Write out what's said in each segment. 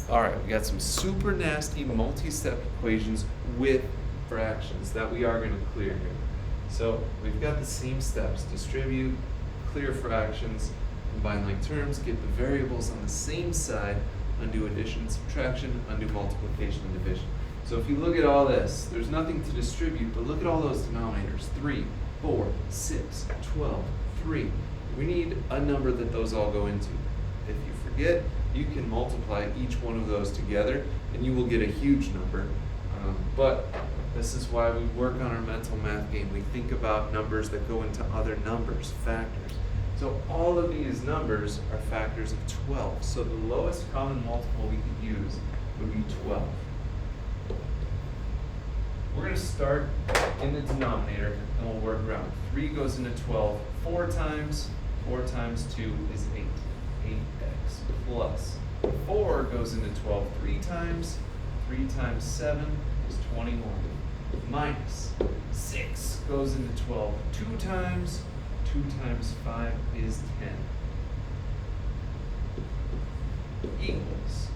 All right, we got some super nasty multi-step equations with fractions that we are going to clear here. So we've got the same steps: distribute, clear fractions, combine like terms, get the variables on the same side, undo addition and subtraction, undo multiplication and division. So if you look at all this, there's nothing to distribute, but look at all those denominators: 3, 4, 6, 12, 3. We need a number that those all go into. If you forget, you can multiply each one of those together and you will get a huge number. But this is why we work on our mental math game. We think about numbers that go into other numbers, factors. So all of these numbers are factors of 12. So the lowest common multiple we could use would be 12. We're going to start in the denominator and we'll work around. 3 goes into 12 4 times. 4 times 2 is 8. 8x plus 4 goes into 12 3 times. 3 times 7 is 21. Minus 6 goes into 12 2 times. 2 times 5 is 10. Equals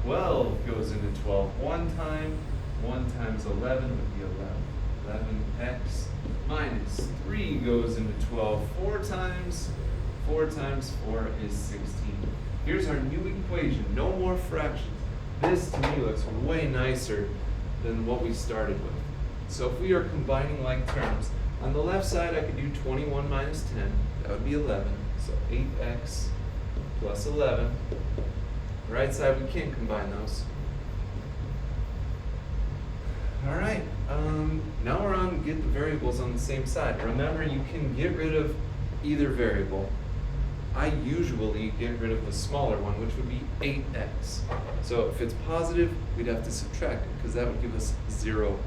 12 goes into 12 1 time. 1 times 11 would be 11. 11x minus 3 goes into 12 4 times. 4 times 4 is 16. Here's our new equation. No more fractions. This to me looks way nicer than what we started with. So if we are combining like terms, on the left side I could do 21 minus 10. That would be 11. So 8x plus 11. Right side we can't combine those. Alright, now we're on get the variables on the same side. Remember, you can get rid of either variable. I usually get rid of the smaller one, which would be 8x. So if it's positive, we'd have to subtract it, because that would give us 0x.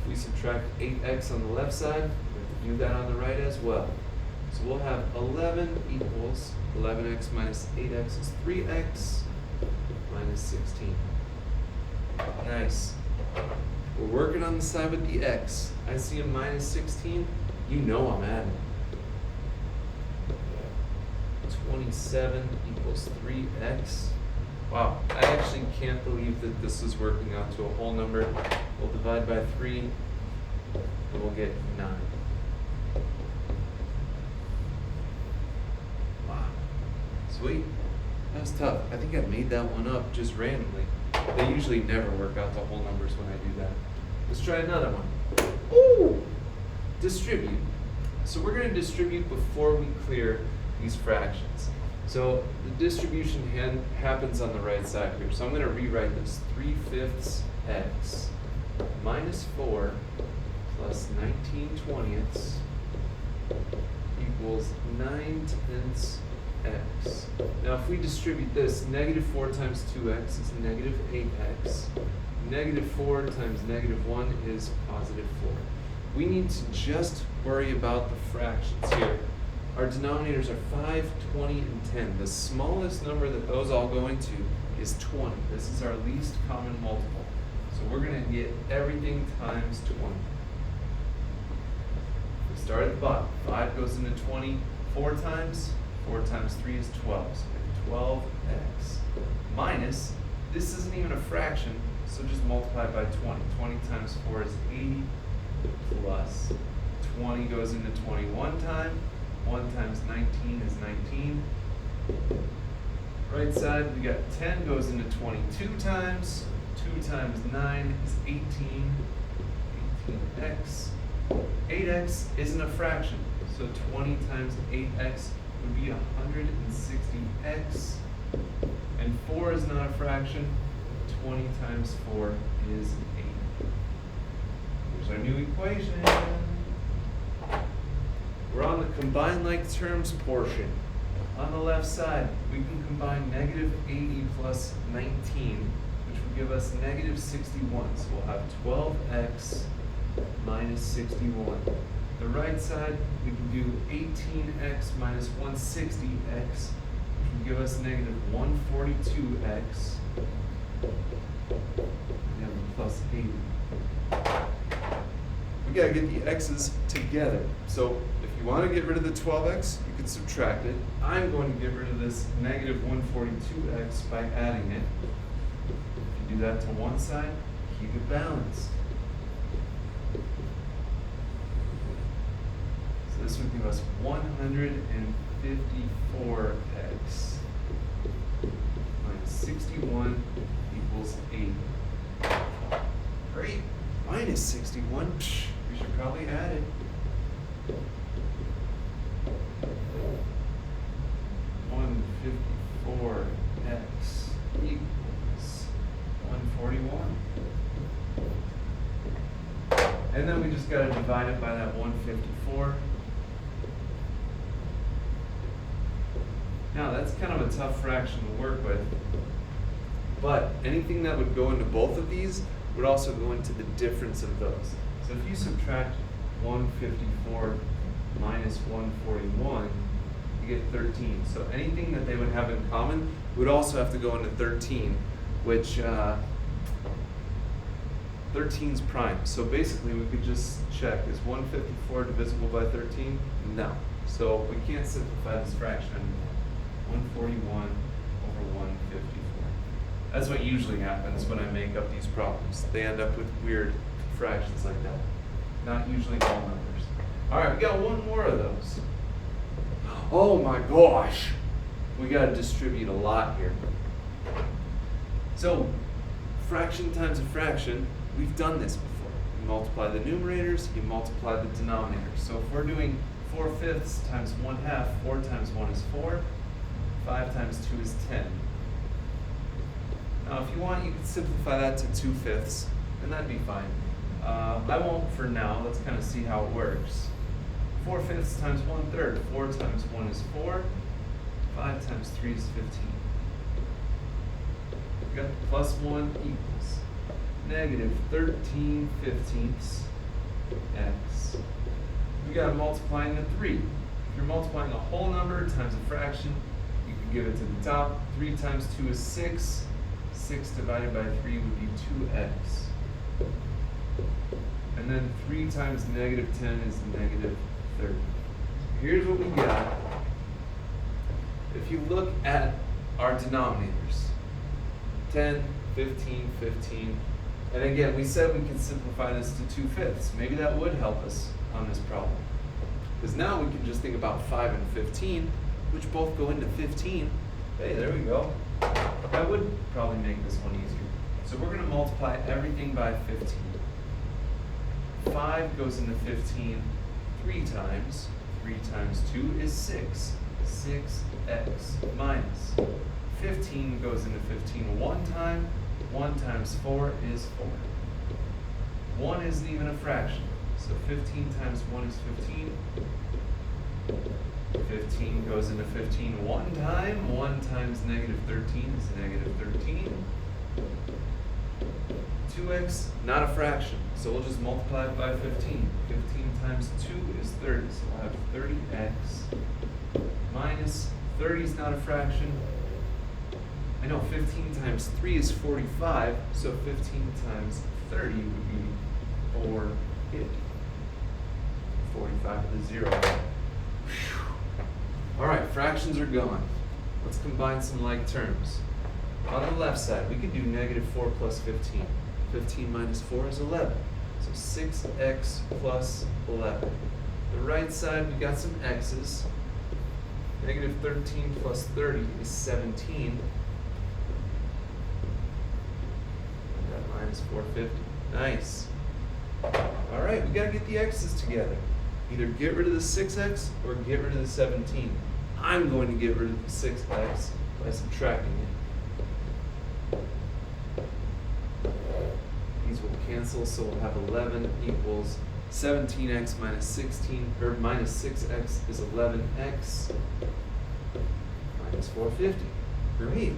If we subtract 8x on the left side, we have to do that on the right as well. So we'll have 11 equals 11x minus 8x is 3x minus 16. Nice. We're working on the side with the x. I see a minus 16. You know I'm adding. 27 equals 3x. Wow, I actually can't believe that this is working out to a whole number. We'll divide by 3 and we'll get 9. Wow, sweet. That was tough. I think I made that one up just randomly. They usually never work out to whole numbers when I do that. Let's try another one. Ooh! Distribute. So we're going to distribute before we clear these fractions. So the distribution happens on the right side here. So I'm going to rewrite this. 3/5 x minus 4 plus 19/20 equals 9/10 x. Now if we distribute this, negative 4 times 2x is negative 8x. Negative 4 times negative 1 is positive 4. We need to just worry about the fractions here. Our denominators are 5, 20, and 10. The smallest number that those all go into is 20. This is our least common multiple. So we're going to get everything times 20. We start at the bottom. 5 goes into 20 4 times. 4 times 3 is 12. So we have 12x minus, this isn't even a fraction, so just multiply by 20. 20 times 4 is 80 plus 20 goes into 20 1 time. 1 times 19 is 19. Right side, we got 10 goes into 22 times. 2 times 9 is 18. 18x. 8x isn't a fraction, so 20 times 8x would be 160x. And 4 is not a fraction. 20 times 4 is 8. Here's our new equation. We're on the combine like terms portion. On the left side, we can combine negative 80 plus 19, which will give us negative 61. So we'll have 12x minus 61. The right side, we can do 18x minus 160x, which will give us negative 142x. And then plus 80. we gotta get the x's together. So if you wanna get rid of the 12x, you can subtract it. I'm going to get rid of this negative 142x by adding it. If you do that to one side, keep it balanced. So this would give us 154x minus 61 equals 80. Great. Minus 61. Psh, we should probably add it. 154x equals 141. And then we just got to divide it by that 154. Now that's kind of a tough fraction to work with, but anything that would go into both of these would also go into the difference of those. So if you subtract 154 minus 141, you get 13. So anything that they would have in common would also have to go into 13, which 13's prime. So basically we could just check, is 154 divisible by 13? No. So we can't simplify this fraction anymore. 141 over 154. That's what usually happens when I make up these problems. They end up with weird fractions like that. Not usually all numbers. All right, we got one more of those. Oh my gosh. We got to distribute a lot here. So, fraction times a fraction, we've done this before. You multiply the numerators, you multiply the denominators. So if we're doing 4/5 times 1/2, 4 times 1 is 4, 5 times 2 is 10. Now if you want, you can simplify that to 2/5, and that'd be fine. I won't for now. Let's kind of see how it works. 4/5 times 1/3. 4 times 1 is 4. 5 times 3 is 15. We got plus 1 equals negative 13/15 x. We got to multiply into 3. If you're multiplying a whole number times a fraction, you can give it to the top. 3 times 2 is 6. 6 divided by 3 would be 2x. And then 3 times negative 10 is negative 30. Here's what we got. If you look at our denominators, 10, 15, 15, and again, we said we could simplify this to 2/5. Maybe that would help us on this problem. Because now we can just think about 5 and 15, which both go into 15. Hey, there we go. That would probably make this one easier. So we're going to multiply everything by 15. 5 goes into 15 3 times. 3 times 2 is 6. 6x minus. 15 goes into 15 one time. 1 times 4 is 4. 1 isn't even a fraction. So 15 times 1 is 15. 15 goes into 15 one time. 1 times negative 13 is negative 13. 2x, not a fraction. So we'll just multiply it by 15. 15 times 2 is 30. So we'll have 30x minus 30 is not a fraction. I know 15 times 3 is 45. So 15 times 30 would be 450. 45 to the 0. Whew. All right, fractions are gone. Let's combine some like terms. On the left side, we could do negative 4 plus 15. 15 minus 4 is 11. So 6x plus 11. The right side, we got some x's. Negative 13 plus 30 is 17. And that minus 450. Nice. All right, we got to get the x's together. Either get rid of the 6x or get rid of the 17. I'm going to get rid of the 6x by subtracting it. These will cancel, so we'll have 11 equals 17x minus 16, or minus 6x is 11x minus 450. Great.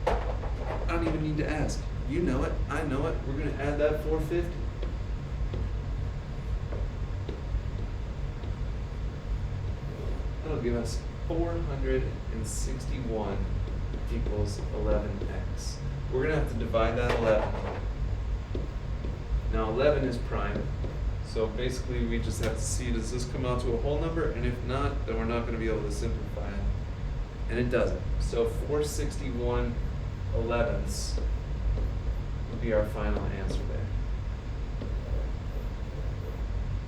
I don't even need to ask. You know it. I know it. We're going to add that 450. That'll give us 461 equals 11x. We're going to have to divide that 11. Now 11 is prime. So basically, we just have to see, does this come out to a whole number? And if not, then we're not gonna be able to simplify it. And it doesn't. So 461/11ths would be our final answer there.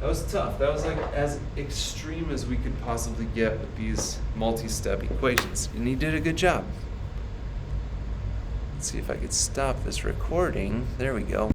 That was tough. That was like as extreme as we could possibly get with these multi-step equations. And he did a good job. Let's see if I could stop this recording. There we go.